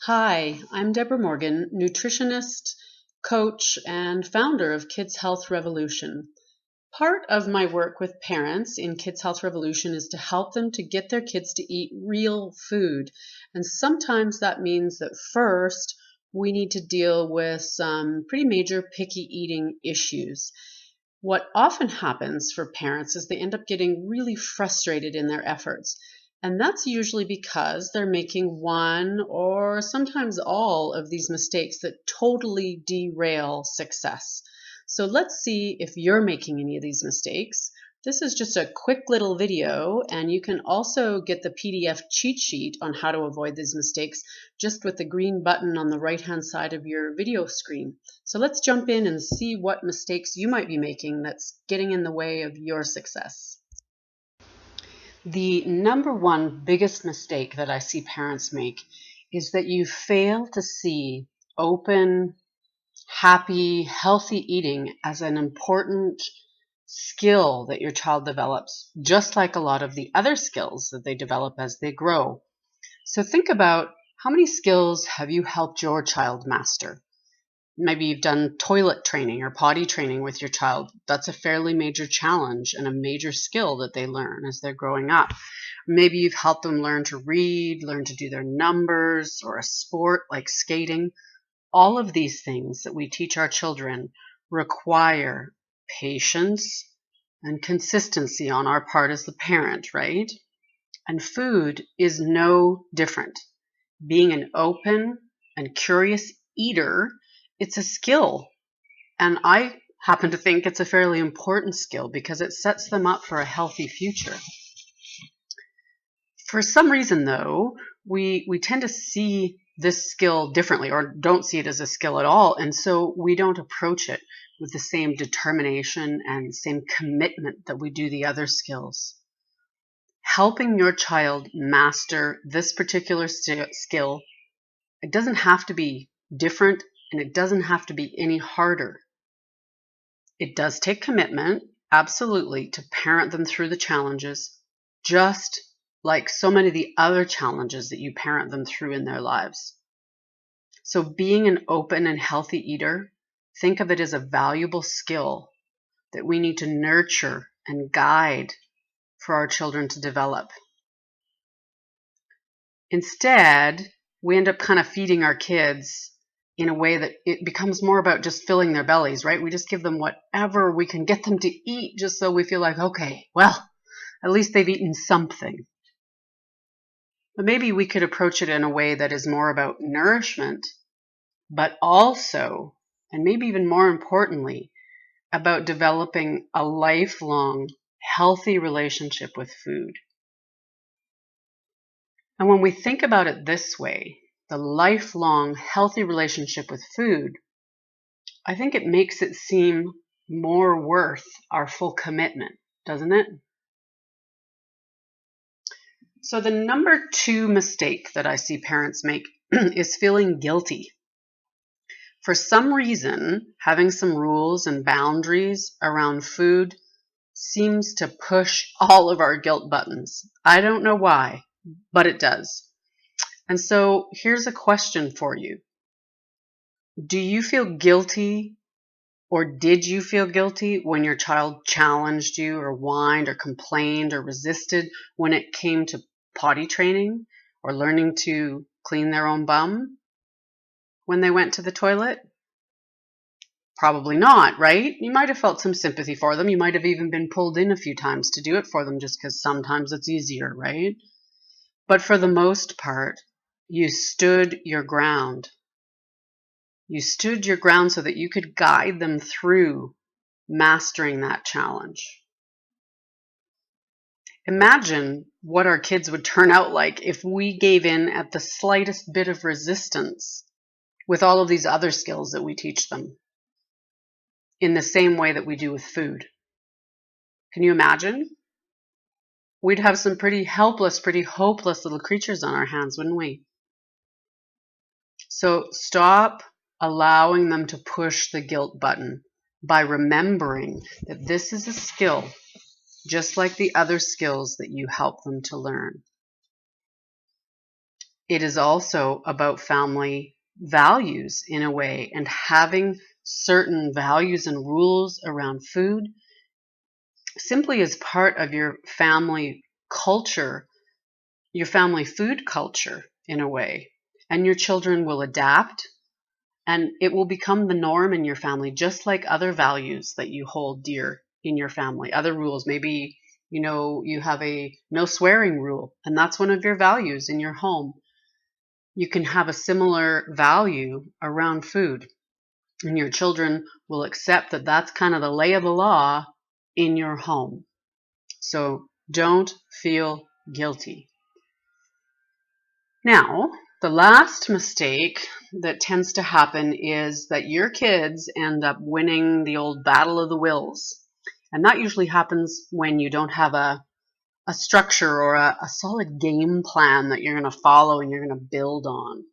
Hi, I'm Deborah Morgan, nutritionist, coach, and founder of Kids Health Revolution. Part of my work with parents in Kids Health Revolution is to help them to get their kids to eat real food. And sometimes that means that first we need to deal with some pretty major picky eating issues. What often happens for parents is they end up getting really frustrated in their efforts. And that's usually because they're making one or sometimes all of these mistakes that totally derail success. So let's see if you're making any of these mistakes. This is just a quick little video, and you can also get the PDF cheat sheet on how to avoid these mistakes just with the green button on the right-hand side of your video screen. So let's jump in and see what mistakes you might be making that's getting in the way of your success. The number one biggest mistake that I see parents make is that you fail to see open, happy, healthy eating as an important skill that your child develops, just like a lot of the other skills that they develop as they grow. So think about how many skills have you helped your child master? Maybe you've done toilet training or potty training with your child. That's a fairly major challenge and a major skill that they learn as they're growing up. Maybe you've helped them learn to read, learn to do their numbers, or a sport like skating. All of these things that we teach our children require patience and consistency on our part as the parent, right? And food is no different. Being an open and curious eater, it's a skill. And I happen to think it's a fairly important skill because it sets them up for a healthy future. For some reason, though, we tend to see this skill differently or don't see it as a skill at all. And so we don't approach it with the same determination and same commitment that we do the other skills. Helping your child master this particular skill, it doesn't have to be different and it doesn't have to be any harder. It does take commitment, absolutely, to parent them through the challenges, just like so many of the other challenges that you parent them through in their lives. So being an open and healthy eater, think of it as a valuable skill that we need to nurture and guide for our children to develop. Instead, we end up kind of feeding our kids in a way that it becomes more about just filling their bellies, right? We just give them whatever we can get them to eat just so we feel like, okay, well, at least they've eaten something. But maybe we could approach it in a way that is more about nourishment, but also, and maybe even more importantly, about developing a lifelong, healthy relationship with food. And when we think about it this way, the lifelong, healthy relationship with food, I think it makes it seem more worth our full commitment, doesn't it? So the number two mistake that I see parents make is feeling guilty. For some reason, having some rules and boundaries around food seems to push all of our guilt buttons. I don't know why, but it does. And so here's a question for you. Do you feel guilty, or did you feel guilty when your child challenged you or whined or complained or resisted when it came to potty training or learning to clean their own bum when they went to the toilet? Probably not, right? You might have felt some sympathy for them. You might have even been pulled in a few times to do it for them just because sometimes it's easier, right? But for the most part, you stood your ground. You stood your ground so that you could guide them through mastering that challenge. Imagine what our kids would turn out like if we gave in at the slightest bit of resistance with all of these other skills that we teach them in the same way that we do with food. Can you imagine? We'd have some pretty helpless, pretty hopeless little creatures on our hands, wouldn't we? So stop allowing them to push the guilt button by remembering that this is a skill just like the other skills that you help them to learn. it is also about family values in a way, and having certain values and rules around food simply as part of your family culture, your family food culture in a way. And your children will adapt, and it will become the norm in your family, just like other values that you hold dear in your family, other rules. Maybe, you have a no swearing rule, and that's one of your values in your home. You can have a similar value around food, and your children will accept that that's kind of the lay of the law in your home. So don't feel guilty. Now, the last mistake that tends to happen is that your kids end up winning the old battle of the wills. And that usually happens when you don't have a structure or a solid game plan that you're going to follow and you're going to build on.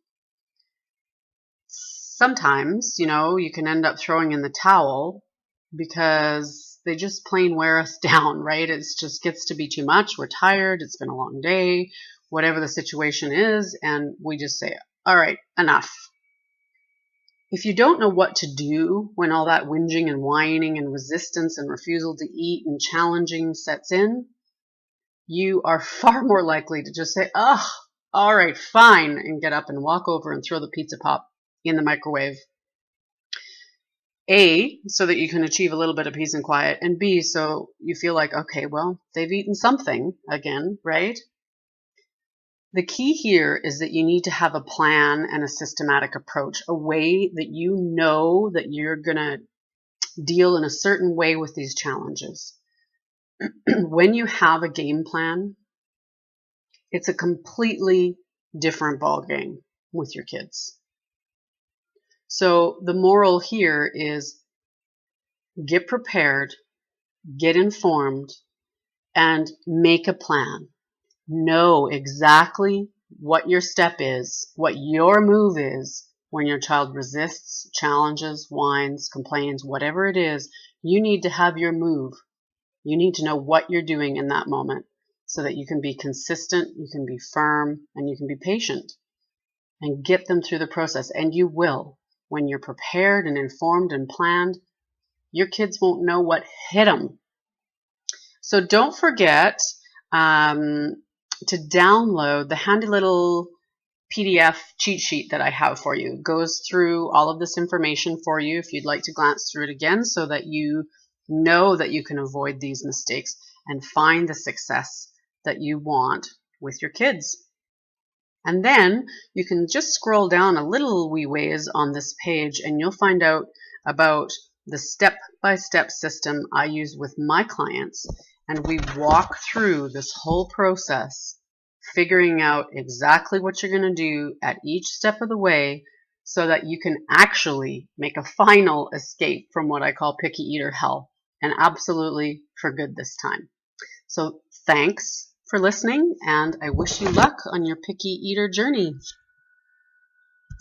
Sometimes, you can end up throwing in the towel because they just plain wear us down, right? It just gets to be too much. We're tired. It's been a long day, whatever the situation is. And we just say, all right, enough. If you don't know what to do when all that whinging and whining and resistance and refusal to eat and challenging sets in, you are far more likely to just say, oh, all right, fine, and get up and walk over and throw the pizza pop in the microwave. A, so that you can achieve a little bit of peace and quiet, and B, so you feel like, okay, well, they've eaten something again, right? The key here is that you need to have a plan and a systematic approach, a way that you know that you're going to deal in a certain way with these challenges. When you have a game plan, it's a completely different ball game with your kids. So the moral here is get prepared, get informed, and make a plan. Know exactly what your step is, what your move is when your child resists, challenges, whines, complains, whatever it is. You need to have your move. You need to know what you're doing in that moment so that you can be consistent, you can be firm, and you can be patient and get them through the process. And you will. When you're prepared and informed and planned, your kids won't know what hit them. So don't forget to download the handy little PDF cheat sheet that I have for you. It goes through all of this information for you if you'd like to glance through it again, so that you know that you can avoid these mistakes and find the success that you want with your kids. And then you can just scroll down a little wee ways on this page and you'll find out about the step-by-step system I use with my clients. And we walk through this whole process, figuring out exactly what you're going to do at each step of the way so that you can actually make a final escape from what I call picky eater hell, and absolutely for good this time. So thanks for listening, and I wish you luck on your picky eater journey.